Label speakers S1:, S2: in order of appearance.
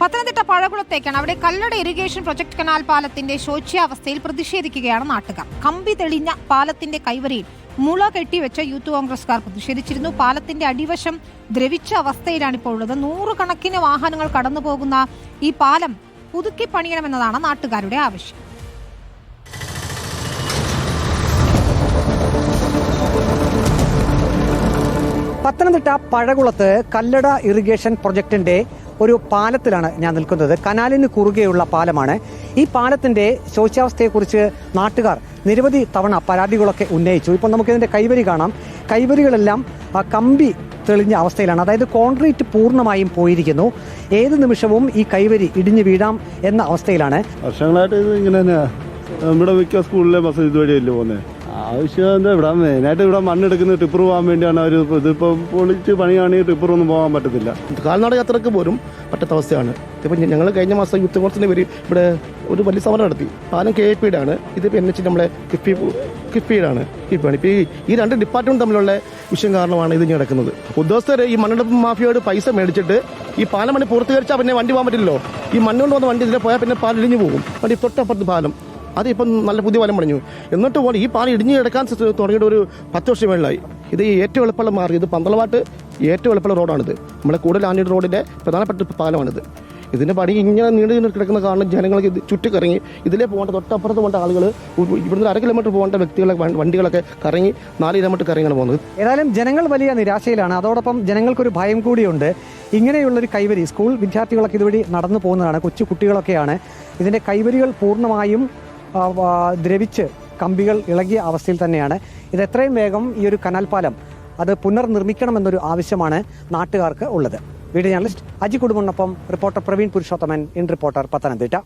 S1: പത്തനംതിട്ട പഴകുളത്തേക്കാണ്. അവിടെ Kallada irrigation project canal പാലത്തിന്റെ ശോച്യാവസ്ഥയിൽ പ്രതിഷേധിക്കുകയാണ് നാട്ടുകാർ. കമ്പി തെളിഞ്ഞ പാലത്തിന്റെ കൈവരിയിൽ മുള കെട്ടിവെച്ച യൂത്ത് കോൺഗ്രസ്കാർ പ്രതിഷേധിച്ചിരുന്നു. പാലത്തിന്റെ അടിവശം ദ്രവിച്ച അവസ്ഥയിലാണ് ഇപ്പോൾ ഉള്ളത്. 100 കണക്കിന് വാഹനങ്ങൾ കടന്നുപോകുന്ന ഈ പാലം പുതുക്കി പണിയണമെന്നതാണ് നാട്ടുകാരുടെ ആവശ്യം.
S2: പത്തനംതിട്ട പഴകുളത്ത് കല്ലട ഇറിഗേഷൻ പ്രൊജക്ടിന്റെ ഒരു പാലത്തിലാണ് ഞാൻ നിൽക്കുന്നത്. കനാലിന് കുറുകെയുള്ള പാലമാണ്. ഈ പാലത്തിന്റെ ശോച്യാവസ്ഥയെക്കുറിച്ച് നാട്ടുകാർ നിരവധി തവണ പരാതികളൊക്കെ ഉന്നയിച്ചു. ഇപ്പോൾ നമുക്കിതിന്റെ കൈവരി കാണാം. കൈവരികളെല്ലാം കമ്പി തെളിഞ്ഞ അവസ്ഥയിലാണ്. അതായത് കോൺക്രീറ്റ് പൂർണ്ണമായും പോയിരിക്കുന്നു. ഏത് നിമിഷവും ഈ കൈവരി ഇടിഞ്ഞു വീഴാം എന്ന അവസ്ഥയിലാണ്.
S3: വർഷങ്ങളായിട്ട് ഇത് ഇങ്ങനെ തന്നെയാ. നമ്മുടെ മിക്ക സ്കൂളിലെ ബസ് ഇതുവഴിയല്ലേ പോകുന്നത്. ആവശ്യം എന്താ, ഇവിടെ മെയിനായിട്ട് ഇവിടെ മണ്ണെടുക്കുന്ന ടിപ്പർ പോകാൻ വേണ്ടിയാണ് അവർ. ഇതിപ്പോൾ പൊളിച്ച് പണിയാണെങ്കിൽ ടിപ്പർ ഒന്നും പോകാൻ പറ്റത്തില്ല.
S4: കാൽനട യാത്രക്ക് പോലും പറ്റാത്ത അവസ്ഥയാണ്. ഇപ്പം ഞങ്ങൾ കഴിഞ്ഞ മാസം യൂത്ത് കോൺഗ്രസിന്റെ പേര് ഇവിടെ ഒരു വലിയ സമരം നടത്തി. പാലം KIPയുടെ ആണ്, ഇതിപ്പോൾ NH നമ്മളെ കിഫ്ബിയുടെ ആണ്. ഇപ്പം ഈ രണ്ട് ഡിപ്പാർട്ട്മെന്റ് തമ്മിലുള്ള വിഷയം കാരണമാണ് ഇത് നടക്കുന്നത്. ഉദ്യോഗസ്ഥർ ഈ മണ്ണെടുപ്പ് മാഫിയോട് പൈസ മേടിച്ചിട്ട് ഈ പാലം പണി പൂർത്തീകരിച്ചാൽ പിന്നെ വണ്ടി പോകാൻ പറ്റില്ലല്ലോ. ഈ മണ്ണുകൊണ്ട് വന്ന വണ്ടി ഇതിലെ പോയാൽ പിന്നെ പാലം ഇടിഞ്ഞു പോകും. വണ്ടി തൊട്ടപ്പുറത്ത് പാലം, അതിപ്പം നല്ല പുതിയ പാലം പണിഞ്ഞു. എന്നിട്ട് പോലെ ഈ പാലം ഇടിഞ്ഞു കിടക്കാൻ തുടങ്ങിയിട്ട് ഒരു 10 വർഷം മേളിലായി. ഇത് ഏറ്റവും എളുപ്പമുള്ള മാർഗ്ഗം. ഇത് പന്തളവാട്ട് ഏറ്റവും എളുപ്പമുള്ള റോഡാണിത്. നമ്മളെ കൂടുതൽ ആഞ്ഞിട്ട് റോഡിന്റെ പ്രധാനപ്പെട്ട പാലമാണിത്. ഇതിന്റെ പണി ഇങ്ങനെ നീണ്ടു കിടക്കുന്ന കാരണം ജനങ്ങൾക്ക് ഇത് ചുറ്റിക്കറങ്ങി ഇതിലേ പോകേണ്ട, തൊട്ടപ്പുറത്ത് പോകേണ്ട ആളുകൾ ഇവിടുന്ന് 1/2 കിലോമീറ്റർ പോകേണ്ട വണ്ടികളൊക്കെ കറങ്ങി 4 കിലോമീറ്റർ കറങ്ങിയാണ് പോകുന്നത്.
S2: ഏതായാലും ജനങ്ങൾ വലിയ നിരാശയിലാണ്. അതോടൊപ്പം ജനങ്ങൾക്കൊരു ഭയം കൂടിയുണ്ട്. ഇങ്ങനെയുള്ളൊരു കൈവരി, സ്കൂൾ വിദ്യാർത്ഥികളൊക്കെ ഇതുവഴി നടന്നു പോകുന്നതാണ്, കൊച്ചു കുട്ടികളൊക്കെയാണ്. ഇതിന്റെ കൈവരികൾ പൂർണ്ണമായും ദ്രവിച്ച് കമ്പികൾ ഇളകിയ അവസ്ഥയിൽ തന്നെയാണ്. ഇത് എത്രയും വേഗം ഈ ഒരു കനാൽ പാലം അത് പുനർനിർമ്മിക്കണമെന്നൊരു ആവശ്യമാണ് നാട്ടുകാർക്ക് ഉള്ളത്. വീഡിയോ ജേർണലിസ്റ്റ് അജി കുടുംബനൊപ്പം reporter Praveen Purushothaman, in reporter, Pathanamthitta.